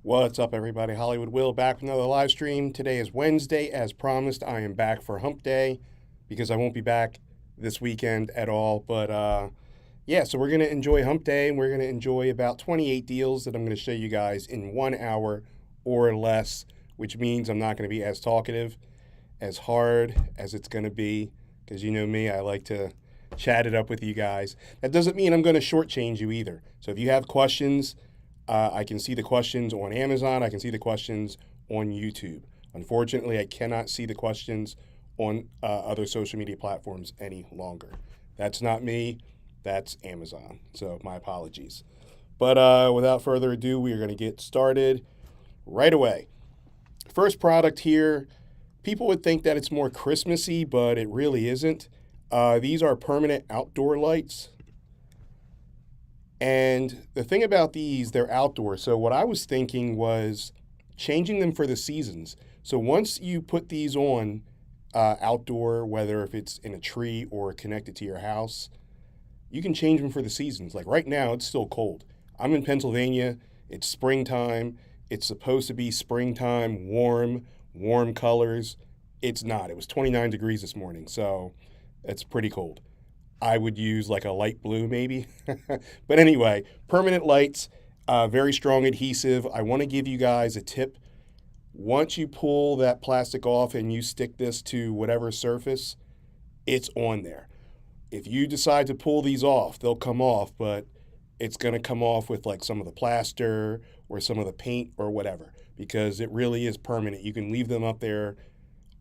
What's up, everybody? Hollywood Will back with another live stream. Today is Wednesday. As promised, I am back for Hump Day because I won't be back this weekend at all. But so we're going to enjoy Hump Day, and we're going to enjoy about 28 deals that I'm going to show you guys in 1 hour or less, which means I'm not going to be as talkative, as hard as it's going to be, because you know me, I like to chat it up with you guys. That doesn't mean I'm going to shortchange you either. So if you have questions, I can see the questions on Amazon. I can see the questions on YouTube. Unfortunately, I cannot see the questions on other social media platforms any longer. That's not me. That's Amazon. So my apologies. But without further ado, we are going to get started right away. First product here. People would think that it's more Christmassy, but it really isn't. These are permanent outdoor lights. And the thing about these, they're outdoor. So what I was thinking was changing them for the seasons. So once you put these on outdoor, whether if it's in a tree or connected to your house, you can change them for the seasons. Like right now, it's still cold. I'm in Pennsylvania. It's springtime. It's supposed to be springtime, warm colors. It's not. It was 29 degrees this morning, so it's pretty cold. I would use like a light blue maybe. But anyway, permanent lights, very strong adhesive. I want to give you guys a tip. Once you pull that plastic off and you stick this to whatever surface, it's on there. If you decide to pull these off, they'll come off, but it's going to come off with like some of the plaster or some of the paint or whatever, because it really is permanent. You can leave them up there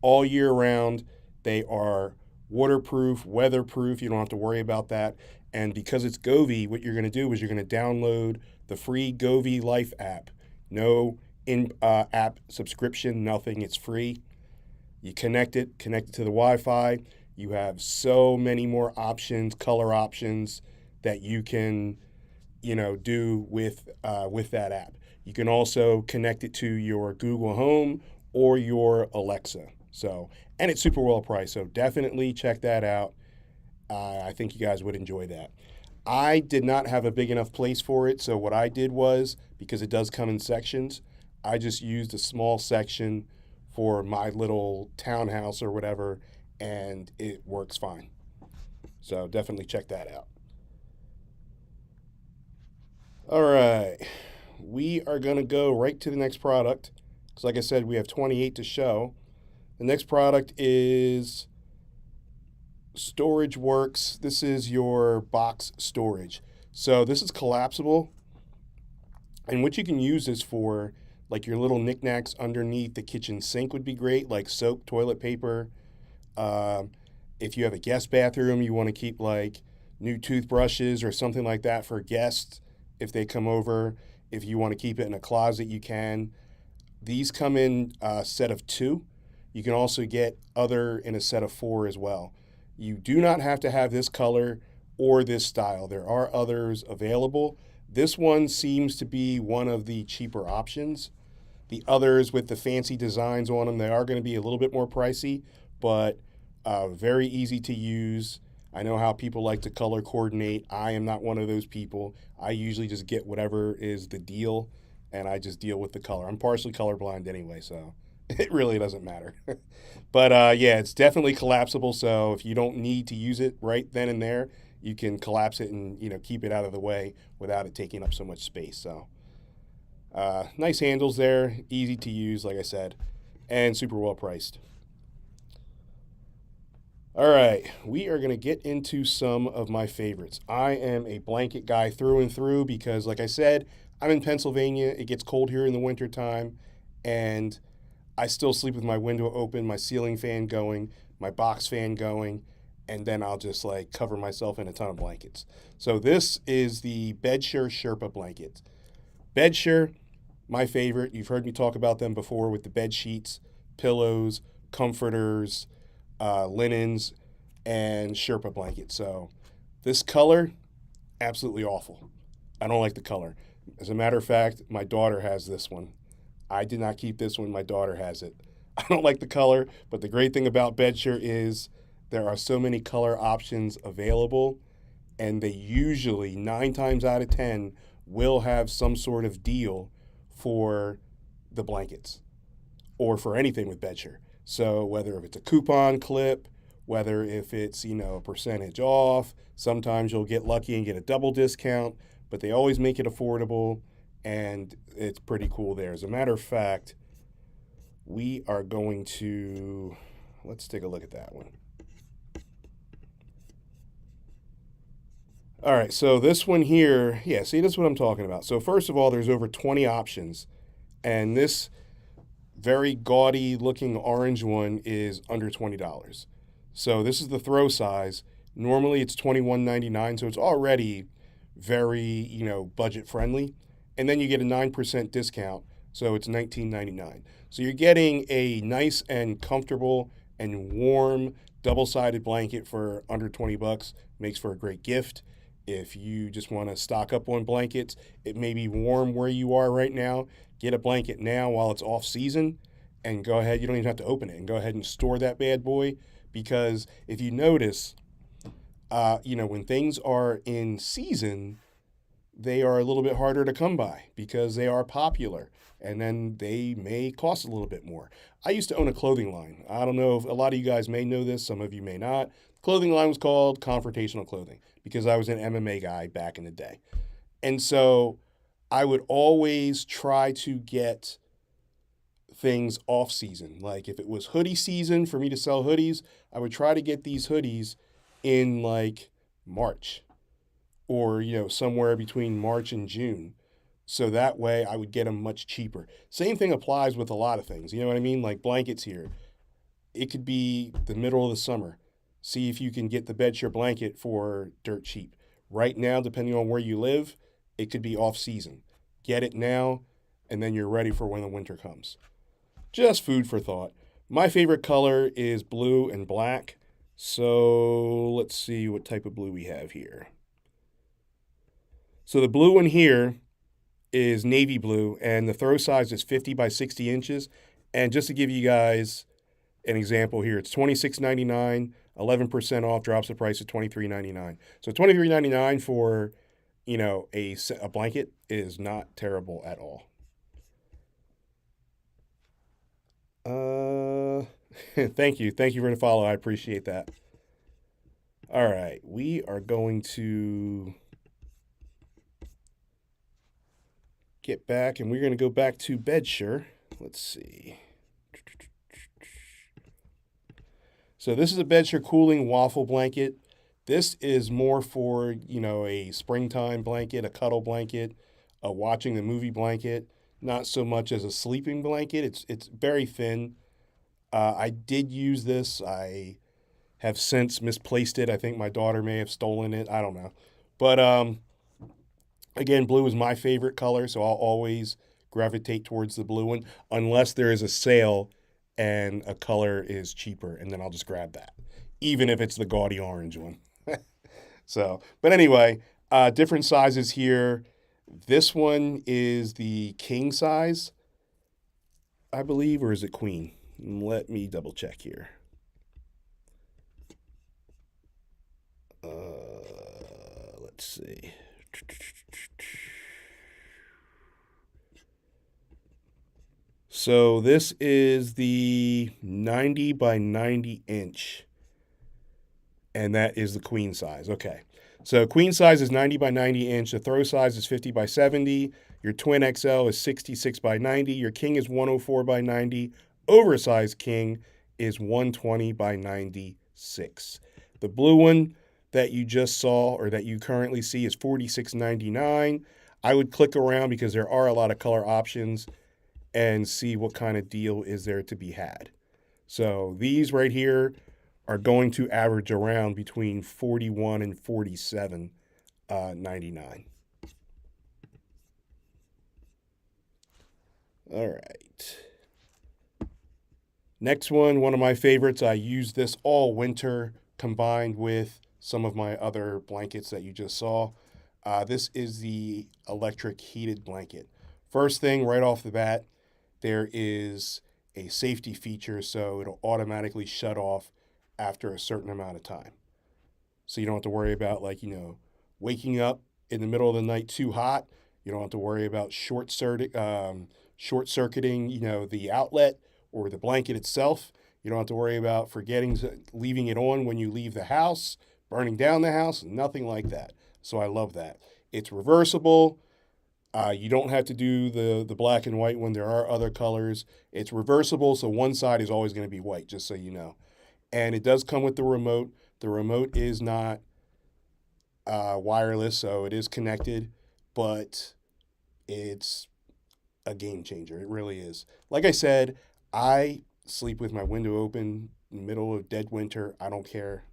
all year round. They are waterproof, weatherproof. You don't have to worry about that. And because it's Govee, what you're going to do is you're going to download the free Govee Life app. No app subscription, nothing. It's free. You connect it to the Wi-Fi. You have so many more options, color options that you can, do with that app. You can also connect it to your Google Home or your Alexa. And it's super well priced, so definitely check that out. I think you guys would enjoy that. I did not have a big enough place for it, so what I did was, because it does come in sections, I just used a small section for my little townhouse or whatever, and it works fine. So definitely check that out. All right, we are going to go right to the next product, because like I said, we have 28 to show. The next product is Storage Works. This is your box storage. So this is collapsible. And what you can use this for, like your little knickknacks underneath the kitchen sink would be great, like soap, toilet paper. If you have a guest bathroom, you want to keep like new toothbrushes or something like that for guests if they come over. If you want to keep it in a closet, you can. These come in a set of 2. You can also get other in a set of 4 as well. You do not have to have this color or this style. There are others available. This one seems to be one of the cheaper options. The others with the fancy designs on them, they are going to be a little bit more pricey, but very easy to use. I know how people like to color coordinate. I am not one of those people. I usually just get whatever is the deal, and I just deal with the color. I'm partially colorblind anyway, so it really doesn't matter. But it's definitely collapsible. So if you don't need to use it right then and there, you can collapse it and keep it out of the way without it taking up so much space. So nice handles there, easy to use, like I said, and super well priced. All right, we are going to get into some of my favorites. I am a blanket guy through and through because, like I said, I'm in Pennsylvania. It gets cold here in the wintertime, and I still sleep with my window open, my ceiling fan going, my box fan going, and then I'll just like cover myself in a ton of blankets. So this is the Bedsure Sherpa blanket. Bedsure, my favorite. You've heard me talk about them before with the bed sheets, pillows, comforters, linens, and Sherpa blankets. So this color, absolutely awful. I don't like the color. As a matter of fact, my daughter has this one. I did not keep this one. My daughter has it. I don't like the color, but the great thing about Bedsure is there are so many color options available, and they usually, 9 times out of 10, will have some sort of deal for the blankets or for anything with Bedsure. So whether if it's a coupon clip, whether if it's, a percentage off, sometimes you'll get lucky and get a double discount, but they always make it affordable and it's pretty cool there. As a matter of fact, we are going to let's take a look at that one. All right, so this one here, yeah, see, this is what I'm talking about. So first of all, there's over 20 options, and this very gaudy looking orange one is under $20. So this is the throw size. Normally it's $21.99, so it's already very, budget friendly. And then you get a 9% discount, so it's $19.99. So you're getting a nice and comfortable and warm double-sided blanket for under 20 bucks. Makes for a great gift. If you just want to stock up on blankets, it may be warm where you are right now. Get a blanket now while it's off season and go ahead. You don't even have to open it and go ahead and store that bad boy because if you notice, when things are in season, they are a little bit harder to come by because they are popular and then they may cost a little bit more. I used to own a clothing line. I don't know if a lot of you guys may know this, some of you may not. Clothing line was called Confrontational Clothing because I was an MMA guy back in the day. And so I would always try to get things off season. Like if it was hoodie season for me to sell hoodies, I would try to get these hoodies in like March or, somewhere between March and June. So that way I would get them much cheaper. Same thing applies with a lot of things. You know what I mean? Like blankets here. It could be the middle of the summer. See if you can get the Bedsure blanket for dirt cheap. Right now, depending on where you live, it could be off season. Get it now, and then you're ready for when the winter comes. Just food for thought. My favorite color is blue and black. So let's see what type of blue we have here. So the blue one here is navy blue, and the throw size is 50 by 60 inches. And just to give you guys an example here, it's $26.99, 11% off, drops the price to $23.99. So $23.99 for, a blanket is not terrible at all. Thank you. Thank you for the follow. I appreciate that. All right. We are going to get back and we're going to go back to Bedsure. Let's see. So this is a Bedsure cooling waffle blanket. This is more for, a springtime blanket, a cuddle blanket, a watching the movie blanket, not so much as a sleeping blanket. It's very thin. I did use this. I have since misplaced it. I think my daughter may have stolen it. I don't know. But again, blue is my favorite color, so I'll always gravitate towards the blue one unless there is a sale and a color is cheaper, and then I'll just grab that, even if it's the gaudy orange one. But anyway, different sizes here. This one is the king size, I believe, or is it queen? Let me double check here. Let's see. So this is the 90 by 90 inch, and that is the queen size. Okay. So queen size is 90 by 90 inch. The throw size is 50 by 70. Your twin XL is 66 by 90. Your king is 104 by 90. Oversized king is 120 by 96. The blue one that you just saw or that you currently see is $46.99. I would click around because there are a lot of color options and see what kind of deal is there to be had. So these right here are going to average around between $41 and $47.99. All right. Next one of my favorites. I use this all winter combined with some of my other blankets that you just saw. This is the electric heated blanket. First thing right off the bat, there is a safety feature, so it'll automatically shut off after a certain amount of time. So you don't have to worry about waking up in the middle of the night too hot You don't have to worry about short circuiting, the outlet or the blanket itself. You don't have to worry about leaving it on when you leave the house, burning down the house, nothing like that. So I love that. It's reversible. You don't have to do the black and white when there are other colors. It's reversible, so one side is always going to be white, just so you know. And it does come with the remote. The remote is not wireless, so it is connected, but it's a game changer. It really is. Like I said, I sleep with my window open in the middle of dead winter. I don't care.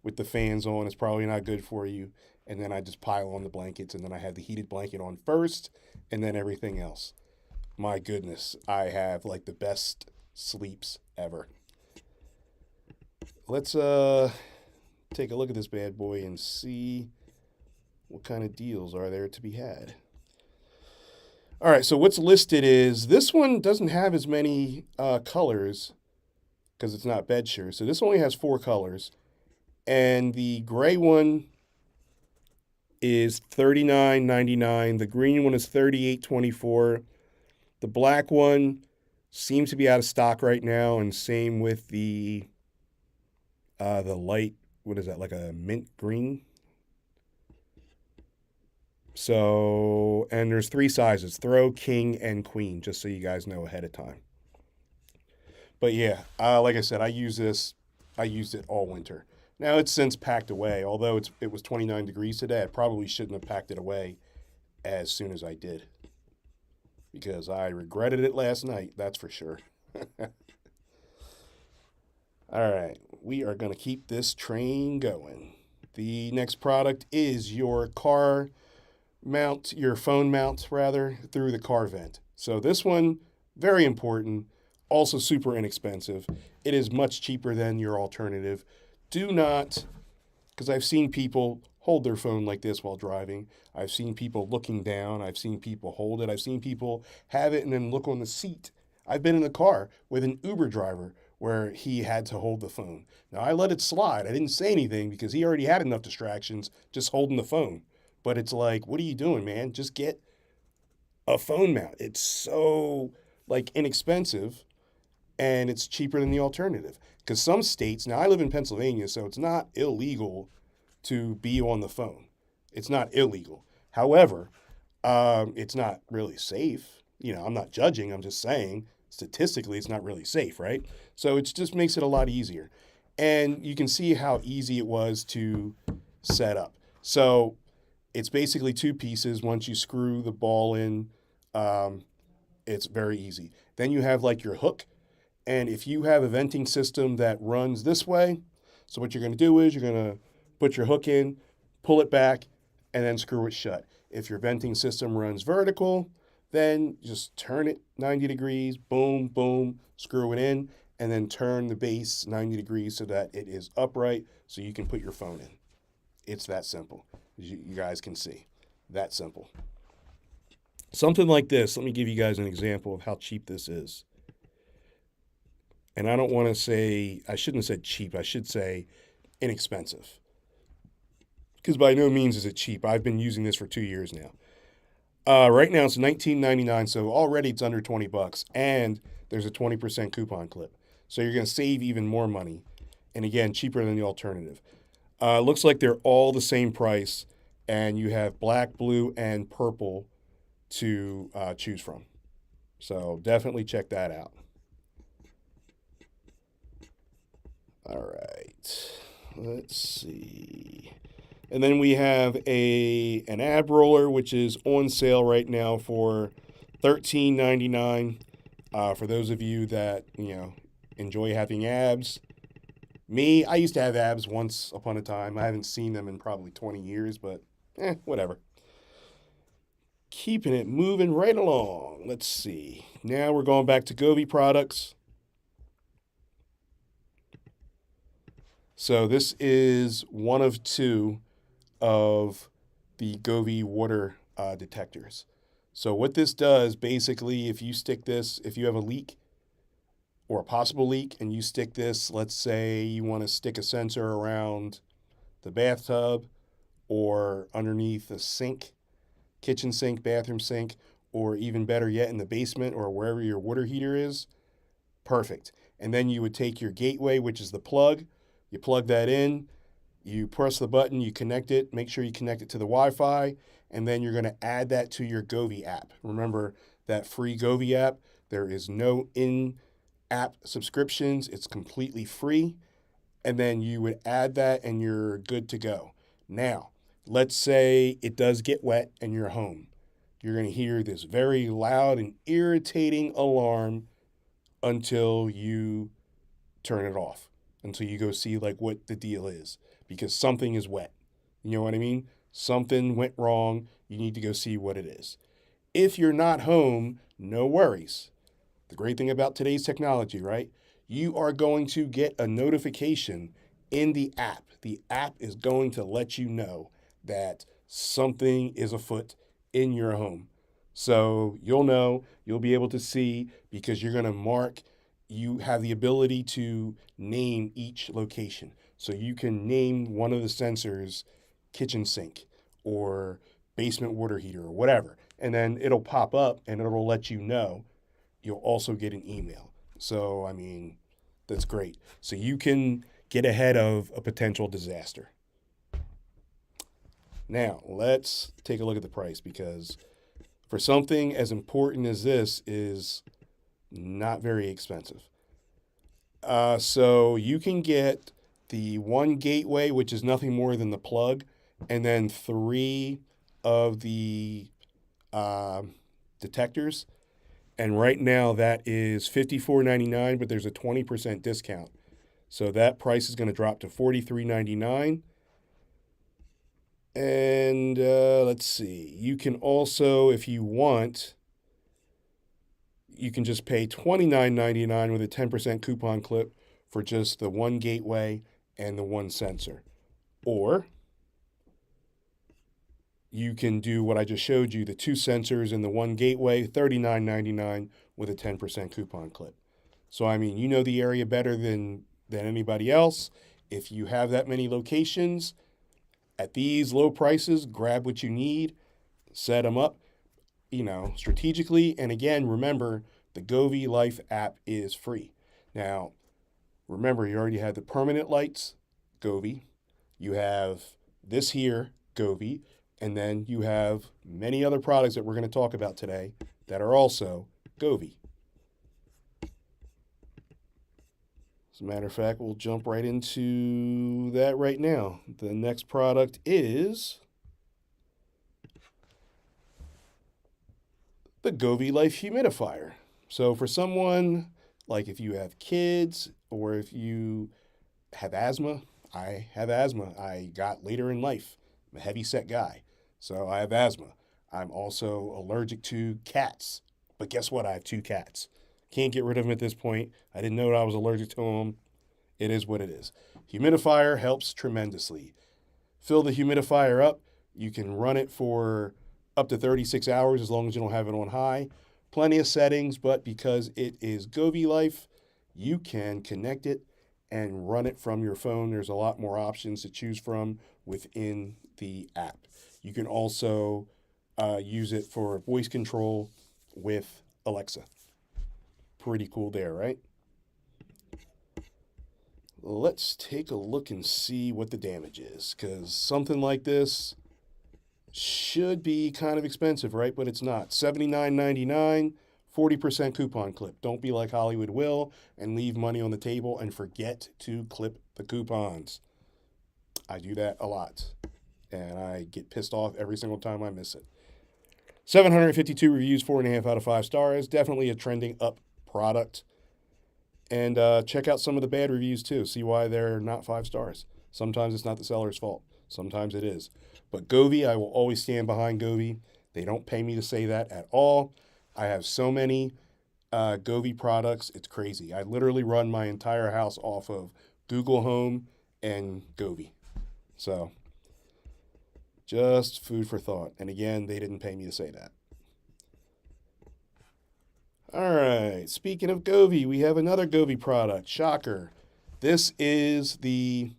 With the fans on, it's probably not good for you. And then I just pile on the blankets, and then I have the heated blanket on first, and then everything else. My goodness, I have like the best sleeps ever. Let's take a look at this bad boy and see what kind of deals are there to be had. All right, so what's listed is this one doesn't have as many colors because it's not bedsure. So this only has 4 colors, and the gray one is $39.99. The green one is $38.24. The black one seems to be out of stock right now, and same with the light. What is that? Like a mint green. So, and there's 3 sizes: throw, king, and queen. Just so you guys know ahead of time. But yeah, like I said, I use this. I used it all winter. Now it's since packed away. Although it was 29 degrees today, I probably shouldn't have packed it away as soon as I did because I regretted it last night. That's for sure. All right, we are going to keep this train going. The next product is your phone mount rather, through the car vent. So this one, very important, also super inexpensive. It is much cheaper than your alternative. Do not, because I've seen people hold their phone like this while driving. I've seen people looking down. I've seen people hold it. I've seen people have it and then look on the seat. I've been in the car with an Uber driver where he had to hold the phone. Now, I let it slide. I didn't say anything because he already had enough distractions just holding the phone. But it's like, what are you doing, man? Just get a phone mount. It's so like inexpensive and it's cheaper than the alternative. Because some states, now I live in Pennsylvania, so it's not illegal to be on the phone. It's not illegal. However, it's not really safe. I'm not judging. I'm just saying statistically, it's not really safe, right? So it just makes it a lot easier. And you can see how easy it was to set up. So it's basically 2 pieces. Once you screw the ball in, it's very easy. Then you have like your hook. And if you have a venting system that runs this way, so what you're going to do is you're going to put your hook in, pull it back, and then screw it shut. If your venting system runs vertical, then just turn it 90 degrees, boom, boom, screw it in, and then turn the base 90 degrees so that it is upright so you can put your phone in. It's that simple. As you guys can see. That simple. Something like this, let me give you guys an example of how cheap this is. And I don't want to say, I shouldn't have said cheap, I should say inexpensive. Because by no means is it cheap. I've been using this for 2 years now. Right now it's $19.99, so already it's under $20, and there's a 20% coupon clip. So you're going to save even more money. And again, cheaper than the alternative. Looks like they're all the same price, and you have black, blue, and purple to choose from. So definitely check that out. All right, let's see. And then we have an ab roller, which is on sale right now for $13.99. For those of you that enjoy having abs. Me, I used to have abs once upon a time. I haven't seen them in probably 20 years, but whatever. Keeping it moving right along. Let's see. Now we're going back to Govee products. So this is one of 2 of the Govee water detectors. So what this does, basically, if you have a leak or a possible leak and you stick this, let's say you want to stick a sensor around the bathtub or underneath the sink, kitchen sink, bathroom sink, or even better yet, in the basement or wherever your water heater is, perfect. And then you would take your gateway, which is the plug, you plug that in, you press the button, you connect it, make sure you connect it to the Wi-Fi, and then you're going to add that to your Govee app. Remember that free Govee app, there is no in-app subscriptions, it's completely free. And then you would add that and you're good to go. Now, let's say it does get wet and you're home. You're going to hear this very loud and irritating alarm until you turn it off, until you go see like what the deal is, because something is wet. You know what I mean? Something went wrong. You need to go see what it is. If you're not home, no worries. The great thing about today's technology, right? You are going to get a notification in the app. The app is going to let you know that something is afoot in your home. So you'll know, you'll be able to see, because you're going to mark, you have the ability to name each location. So you can name one of the sensors kitchen sink or basement water heater or whatever. And then it'll pop up and it'll let you know. You'll also get an email. So, I mean, that's great. So you can get ahead of a potential disaster. Now, let's take a look at the price, because for something as important as this is not very expensive. So you can get the one gateway, which is nothing more than the plug, and then 3 of the detectors. And right now that is $54.99, but there's a 20% discount. So that price is going to drop to $43.99. And let's see. You can also, if you want, you can just pay $29.99 with a 10% coupon clip for just the one gateway and the one sensor. Or you can do what I just showed you, the 2 sensors and the one gateway, $39.99 with a 10% coupon clip. So, I mean, you know the area better than anybody else. If you have that many locations at these low prices, grab what you need, set them up, strategically. And again, remember, the Govee Life app is free. Now, remember, you already have the permanent lights, Govee. You have this here, Govee. And then you have many other products that we're going to talk about today that are also Govee. As a matter of fact, we'll jump right into that right now. The next product is the Govee Life humidifier. So for someone, like if you have kids or if you have asthma, I have asthma. I got later in life. I'm a heavy set guy, so I have asthma. I'm also allergic to cats. But guess what? I have 2 cats. Can't get rid of them at this point. I didn't know I was allergic to them. It is what it is. Humidifier helps tremendously. Fill the humidifier up. You can run it for up to 36 hours as long as you don't have it on high. Plenty of settings, but because it is Govee Life, you can connect it and run it from your phone. There's a lot more options to choose from within the app. You can also use it for voice control with Alexa. Pretty cool there, right? Let's take a look and see what the damage is, because something like this should be kind of expensive, right? But it's not. $79.99, 40% coupon clip. Don't be like Hollywood Will and leave money on the table and forget to clip the coupons. I do that a lot, and I get pissed off every single time I miss it. 752 reviews, 4.5 out of 5 stars. Definitely a trending up product. And check out some of the bad reviews too. See why they're not 5 stars. Sometimes it's not the seller's fault. Sometimes it is. But Govee, I will always stand behind Govee. They don't pay me to say that at all. I have so many Govee products. It's crazy. I literally run my entire house off of Google Home and Govee. So just food for thought. And again, they didn't pay me to say that. All right, speaking of Govee, we have another Govee product, shocker. This is the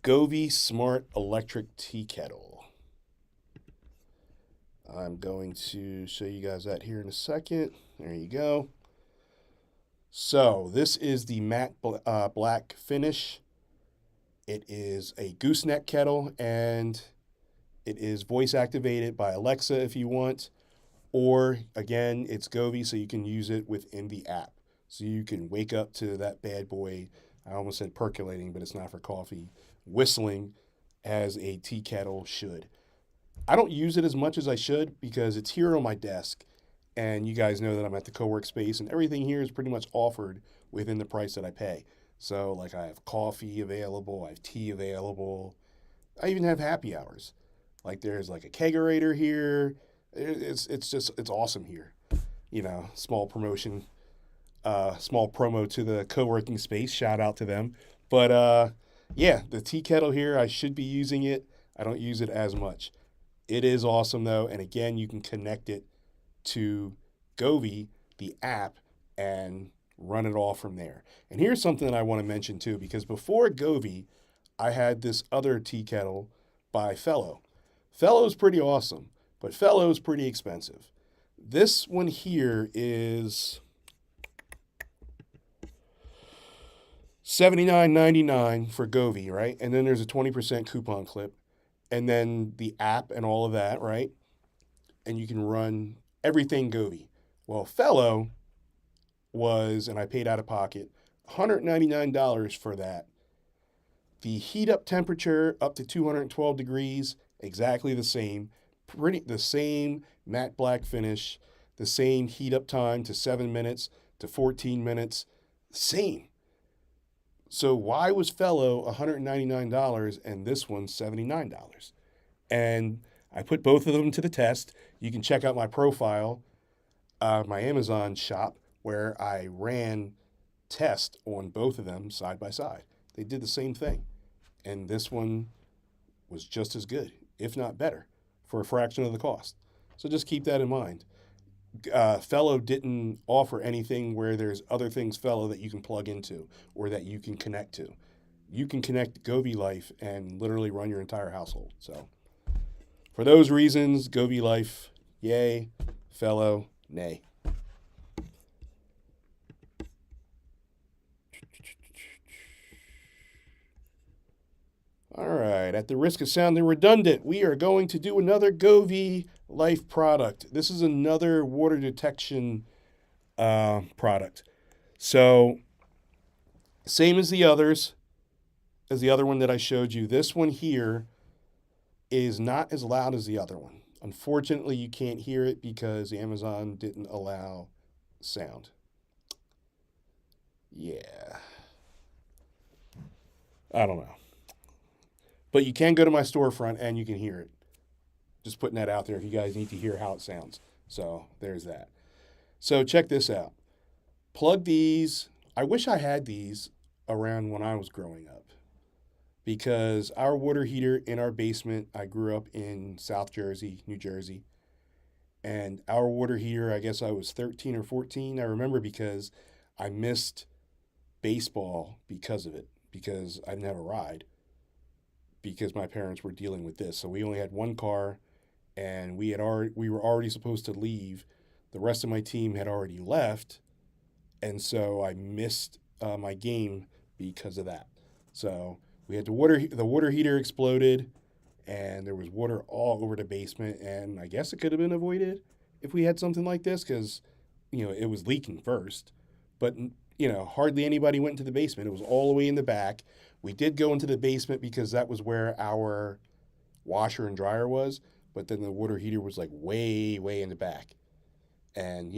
Govee Smart Electric Tea Kettle. I'm going to show you guys that here in a second. There you go. So this is the matte black finish. It is a gooseneck kettle, and it is voice activated by Alexa if you want. Or again, it's Govee, so you can use it within the app. So you can wake up to that bad boy, I almost said percolating, but it's not for coffee, whistling as a tea kettle should. I don't use it as much as I should because it's here on my desk. And you guys know that I'm at the co-work space, and everything here is pretty much offered within the price that I pay. So like I have coffee available, I have tea available. I even have happy hours. Like there's like a kegerator here. It's awesome here. Small promotion, small promo to the co-working space. Shout out to them. But yeah, the tea kettle here, I should be using it. I don't use it as much. It is awesome though, and again, you can connect it to Govee, the app, and run it all from there. And here's something that I want to mention too, because before Govee, I had this other tea kettle by Fellow. Fellow's pretty awesome, but Fellow's pretty expensive. This one here is $79.99 for Govee, right? And then there's a 20% coupon clip, and then the app and all of that, right? And you can run everything Govee. Well, Fellow was, and I paid out of pocket, $199 for that. The heat up temperature up to 212 degrees, exactly the same. The same matte black finish, the same heat up time to 7 minutes to 14 minutes, same. So why was Fellow $199 and this one $79? And I put both of them to the test. You can check out my profile, my Amazon shop, where I ran tests on both of them side by side. They did the same thing. And this one was just as good, if not better, for a fraction of the cost. So just keep that in mind. Fellow didn't offer anything where there's other things Fellow that you can plug into or that you can connect to. You can connect Govee Life and literally run your entire household. So for those reasons, Govee Life, yay. Fellow, nay. All right, at the risk of sounding redundant, we are going to do another Govee Life product. This is another water detection product. So, same as the others, as the other one that I showed you. This one here is not as loud as the other one. Unfortunately, you can't hear it because Amazon didn't allow sound. Yeah. I don't know. But you can go to my storefront and you can hear it. Just putting that out there if you guys need to hear how it sounds. So there's that. So check this out. Plug these. I wish I had these around when I was growing up, because our water heater in our basement, I grew up in South Jersey, New Jersey, and our water heater, I guess I was 13 or 14. I remember because I missed baseball because of it, because I didn't have a ride, because my parents were dealing with this. So we only had one car, and we were already supposed to leave. The rest of my team had already left, and so I missed my game because of that. So we had the water heater exploded, and there was water all over the basement. And I guess it could have been avoided if we had something like this, because it was leaking first, but hardly anybody went into the basement. It was all the way in the back. We did go into the basement because that was where our washer and dryer was, but then the water heater was like way, way in the back. And,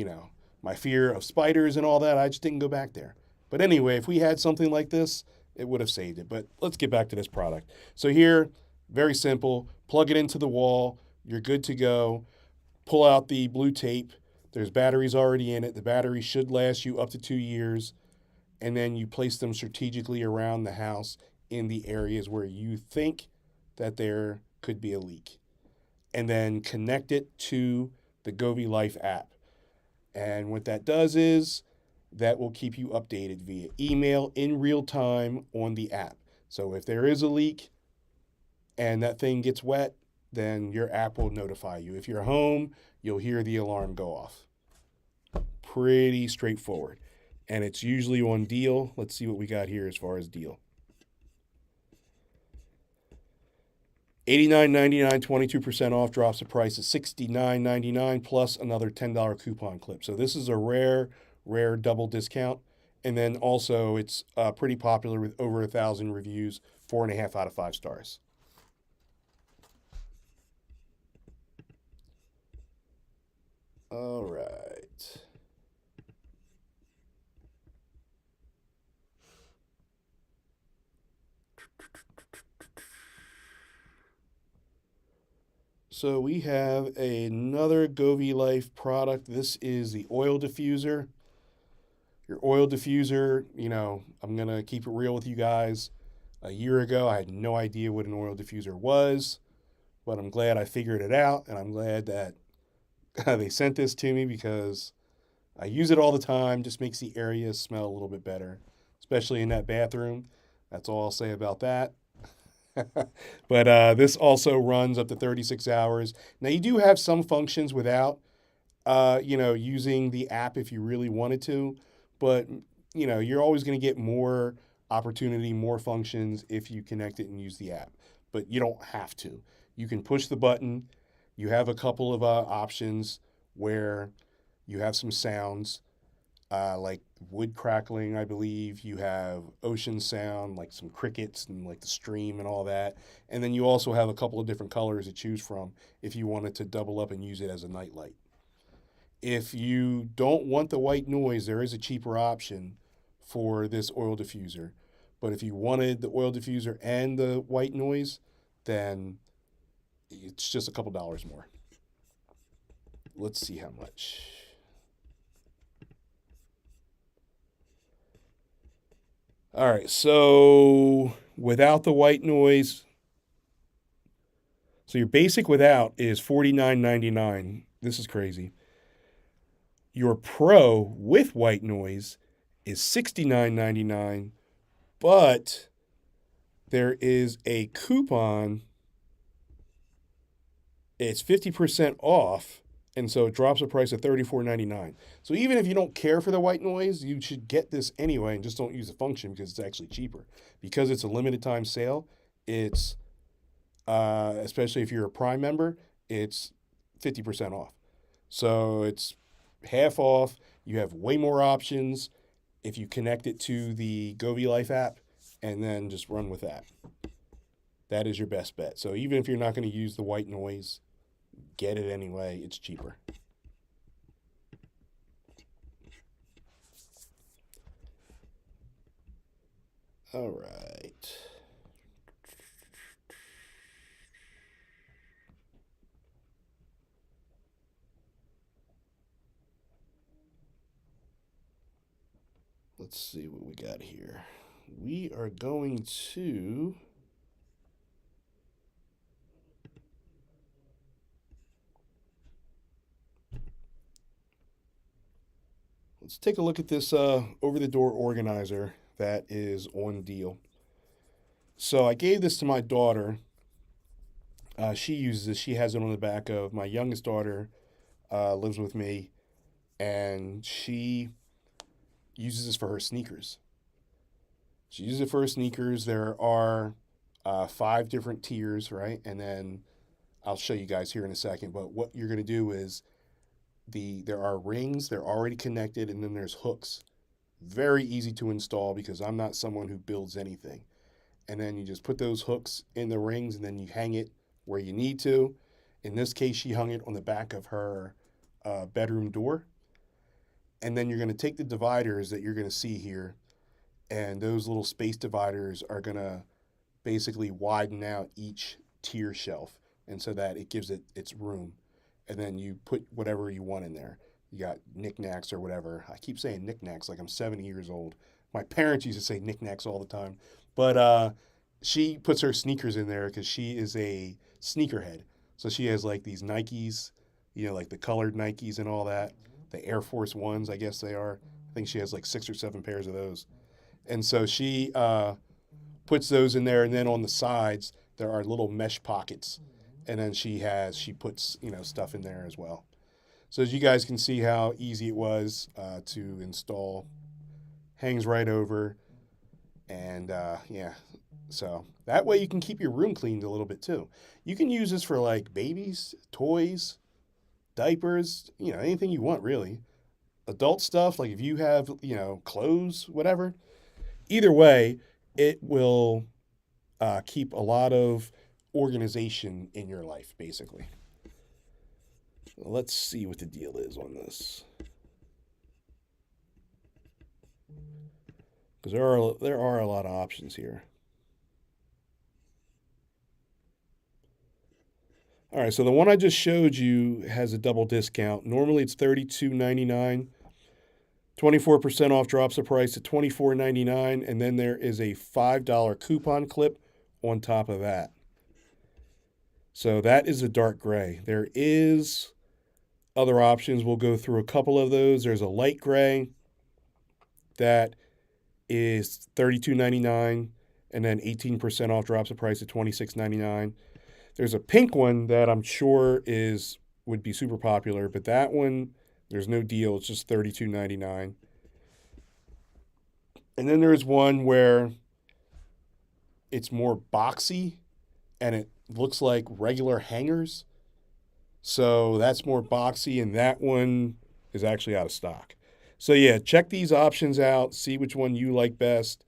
my fear of spiders and all that, I just didn't go back there. But anyway, if we had something like this, it would have saved it. But let's get back to this product. So here, very simple, plug it into the wall, you're good to go. Pull out the blue tape. There's batteries already in it. The battery should last you up to 2 years. And then you place them strategically around the house in the areas where you think that there could be a leak. And then connect it to the Govee Life app. And what that does is that will keep you updated via email in real time on the app. So if there is a leak and that thing gets wet, then your app will notify you. If you're home, you'll hear the alarm go off. Pretty straightforward. And it's usually on deal. Let's see what we got here as far as deal. $89.99, 22% off, drops the price to $69.99 plus another $10 coupon clip. So this is a rare double discount. And then also it's pretty popular with over 1,000 reviews, 4.5 out of 5 stars. All right. So we have another Govee Life product. This is the oil diffuser. Your oil diffuser, I'm going to keep it real with you guys. A year ago, I had no idea what an oil diffuser was, but I'm glad I figured it out, and I'm glad that they sent this to me because I use it all the time. Just makes the area smell a little bit better, especially in that bathroom. That's all I'll say about that. But this also runs up to 36 hours. Now, you do have some functions without, using the app if you really wanted to. But, you're always going to get more opportunity, more functions if you connect it and use the app. But you don't have to. You can push the button. You have a couple of options where you have some sounds like wood crackling, I believe. You have ocean sound, like some crickets and like the stream and all that. And then you also have a couple of different colors to choose from if you wanted to double up and use it as a nightlight. If you don't want the white noise, there is a cheaper option for this oil diffuser. But if you wanted the oil diffuser and the white noise, then it's just a couple dollars more. Let's see how much. All right, so without the white noise, so your basic without is $49.99. This is crazy. Your Pro with white noise is $69.99, but there is a coupon. It's 50% off, and so it drops the price to $34.99. So even if you don't care for the white noise, you should get this anyway and just don't use the function because it's actually cheaper. Because it's a limited time sale, it's, especially if you're a Prime member, it's 50% off. So it's half off. You have way more options if you connect it to the Govee Life app and then just run with that. That is your best bet. So even if you're not going to use the white noise, get it anyway. It's cheaper. All right. Let's see what we got here. We are going to let's take a look at this over-the-door organizer that is on deal. So I gave this to my daughter. She uses this. She has it on the back of my youngest daughter. Lives with me, and she uses this for her sneakers. She uses it for her sneakers. There are 5 different tiers, right? And then I'll show you guys here in a second. But what you're going to do is there are rings. They're already connected, and then there's hooks. Very easy to install because I'm not someone who builds anything. And then you just put those hooks in the rings, and then you hang it where you need to. In this case, she hung it on the back of her bedroom door. And then you're going to take the dividers that you're going to see here, and those little space dividers are going to basically widen out each tier shelf, and so that it gives it its room. And then you put whatever you want in there. You got knickknacks or whatever. I keep saying knickknacks like I'm 70 years old. My parents used to say knickknacks all the time. But she puts her sneakers in there because she is a sneakerhead. So she has like these Nikes, like the colored Nikes and all that. The Air Force Ones, I guess they are. I think she has like 6 or 7 pairs of those. And so she puts those in there, and then on the sides, there are little mesh pockets. and then she puts stuff in there as well. So as you guys can see how easy it was to install, hangs right over, and yeah, so that way you can keep your room cleaned a little bit too. You can use this for like babies, toys, diapers, anything you want really. Adult stuff, like if you have, clothes, whatever. Either way, it will keep a lot of organization in your life, basically. Let's see what the deal is on this. Because there are a lot of options here. All right, so the one I just showed you has a double discount. Normally it's $32.99. 24% off drops the price to $24.99, and then there is a $5 coupon clip on top of that. So that is a dark gray. There is other options. We'll go through a couple of those. There's a light gray that is $32.99, and then 18% off drops the price to $26.99. There's a pink one that I'm sure would be super popular, but that one, there's no deal. It's just $32.99. And then there's one where it's more boxy and it looks like regular hangers. So that's more boxy, and that one is actually out of stock. So yeah, check these options out. See which one you like best.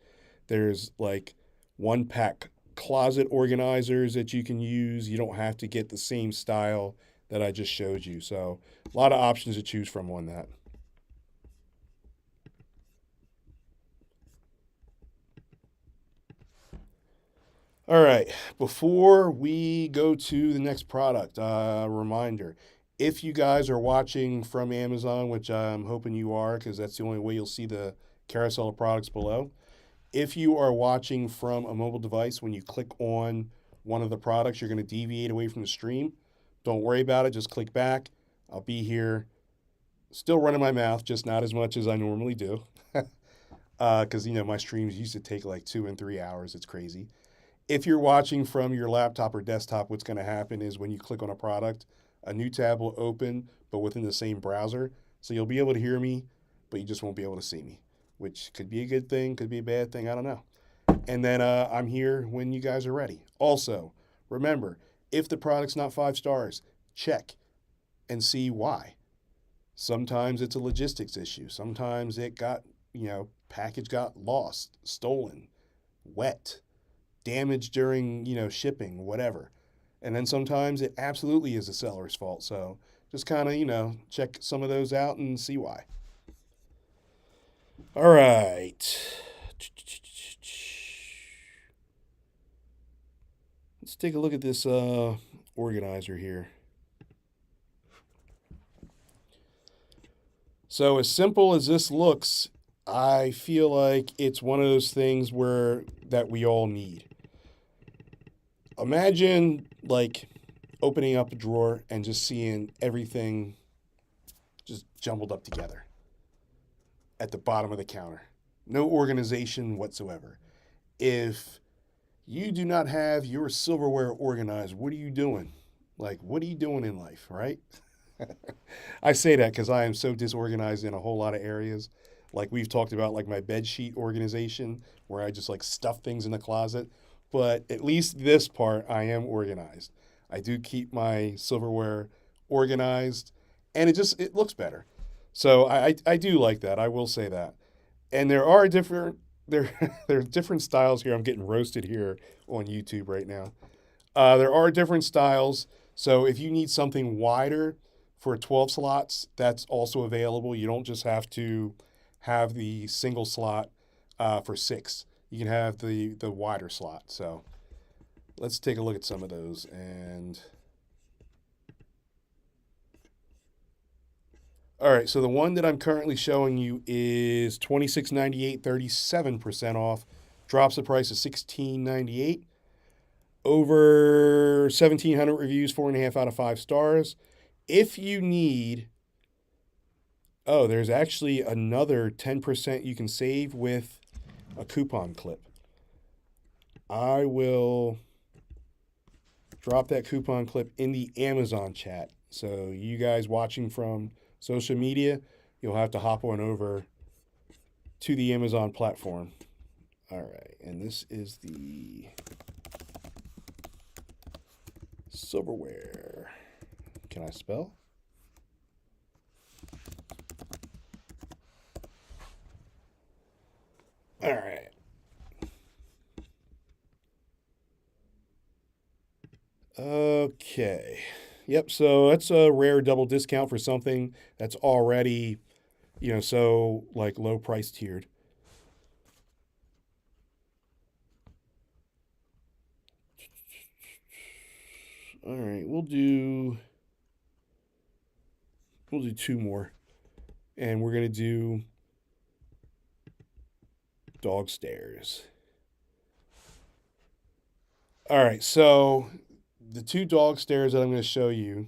There's like one pack closet organizers that you can use. You don't have to get the same style that I just showed you. So a lot of options to choose from on that. All right, before we go to the next product, reminder, if you guys are watching from Amazon, which I'm hoping you are because that's the only way you'll see the carousel of products below. If you are watching from a mobile device, when you click on one of the products, you're going to deviate away from the stream. Don't worry about it. Just click back. I'll be here still running my mouth, just not as much as I normally do. Because, my streams used to take like 2 and 3 hours. It's crazy. If you're watching from your laptop or desktop, what's going to happen is when you click on a product, a new tab will open, but within the same browser. So you'll be able to hear me, but you just won't be able to see me, which could be a good thing, could be a bad thing. I don't know. And then I'm here when you guys are ready. Also, remember, if the product's not 5 stars, check and see why. Sometimes it's a logistics issue. Sometimes it got, package got lost, stolen, wet, damaged during, shipping, whatever. And then sometimes it absolutely is the seller's fault. So just kind of, check some of those out and see why. All right. Let's take a look at this organizer here. So as simple as this looks, I feel like it's one of those things that we all need. Imagine like opening up a drawer and just seeing everything just jumbled up together at the bottom of the counter. No organization whatsoever. If you do not have your silverware organized, what are you doing? Like, what are you doing in life, right? I say that because I am so disorganized in a whole lot of areas. Like we've talked about, like my bed sheet organization, where I just like stuff things in the closet. But at least this part, I am organized. I do keep my silverware organized, and it looks better. So I do like that. I will say that. And there are different there there are different styles here. I'm getting roasted here on YouTube right now. There are different styles. So if you need something wider for 12 slots, that's also available. You don't just have to have the single slot for 6. You can have the wider slot. So let's take a look at some of those. And all right, so the one that I'm currently showing you is $26.98, 37% off. Drops the price to $16.98. Over 1,700 reviews, 4.5 out of 5 stars. If you need, there's actually another 10% you can save with a coupon clip. I will drop that coupon clip in the Amazon chat. So you guys watching from social media, you'll have to hop on over to the Amazon platform. All right, and this is the silverware. Can I spell? All right. Okay. Yep, so that's a rare double discount for something that's already, so like low price tiered. All right, we'll do two more. And we're going to do dog stairs. All right, so the two dog stairs that I'm going to show you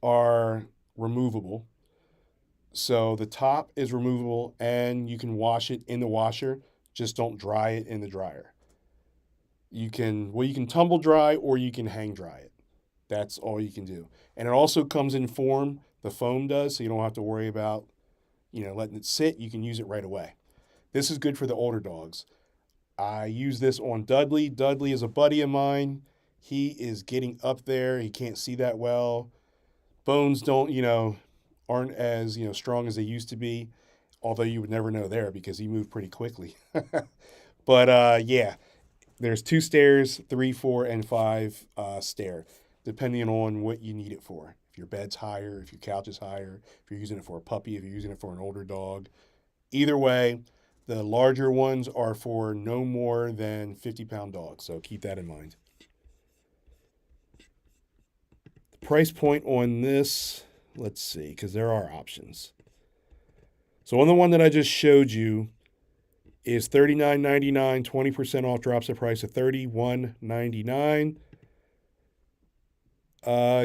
are removable. So the top is removable and you can wash it in the washer, just don't dry it in the dryer. You can tumble dry or you can hang dry it. That's all you can do. And it also comes in foam, the foam does, so you don't have to worry about, letting it sit. You can use it right away. This is good for the older dogs. I use this on Dudley. Dudley is a buddy of mine. He is getting up there. He can't see that well. Bones aren't as, strong as they used to be, although you would never know there because he moved pretty quickly. But yeah, there's 2 stairs, 3, 4, and 5 stair, depending on what you need it for. If your bed's higher, if your couch is higher, if you're using it for a puppy, if you're using it for an older dog. Either way, the larger ones are for no more than 50-pound dogs, so keep that in mind. The price point on this, let's see, because there are options. So on the one that I just showed you is $39.99, 20% off, drops the price to $31.99.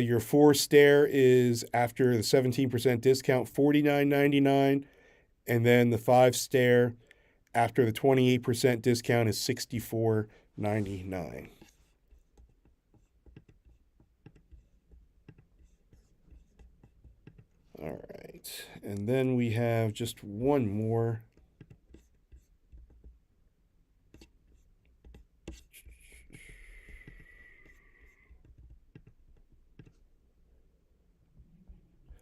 Your 4 stair is after the 17% discount, $49.99, and then the 5 stair after the 28% discount is $64.99. All right, and then we have just one more.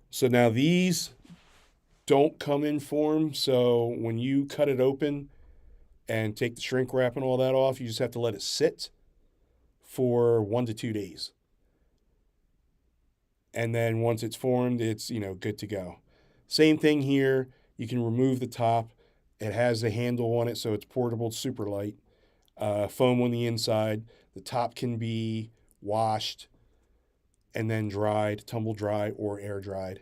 So now these don't come in form. So when you cut it open and take the shrink wrap and all that off, you just have to let it sit for 1 to 2 days. And then once it's formed, it's, good to go. Same thing here. You can remove the top. It has a handle on it, so it's portable, super light. Foam on the inside. The top can be washed and then dried, tumble dry or air dried.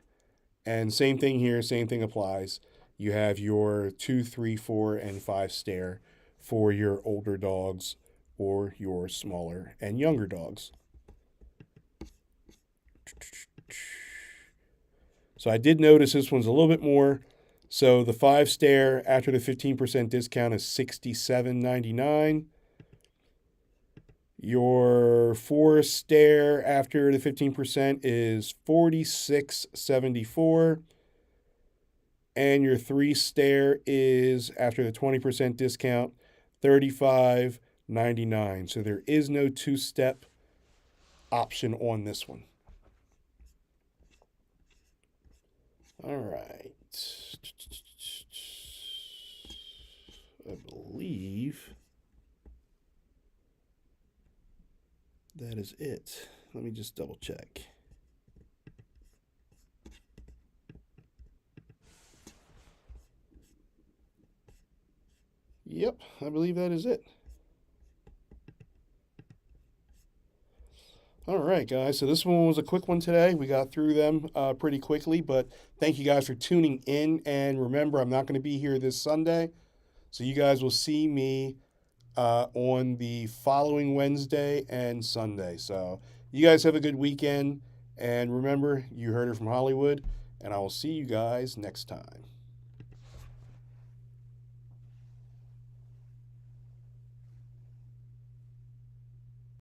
And same thing here, same thing applies. You have your 2, 3, 4, and 5 stair for your older dogs or your smaller and younger dogs. So I did notice this one's a little bit more. So the 5 stair after the 15% discount is $67.99. Your 4 stair after the 15% is $46.74. And your 3 stair is after the 20% discount, $35.99. So there is no 2-step option on this one. All right. I believe that is it. Let me just double check. Yep, I believe that is it. All right, guys. So this one was a quick one today. We got through them pretty quickly, but thank you guys for tuning in. And remember, I'm not going to be here this Sunday, so you guys will see me on the following Wednesday and Sunday. So you guys have a good weekend. And remember, you heard it from Hollywood, and I will see you guys next time.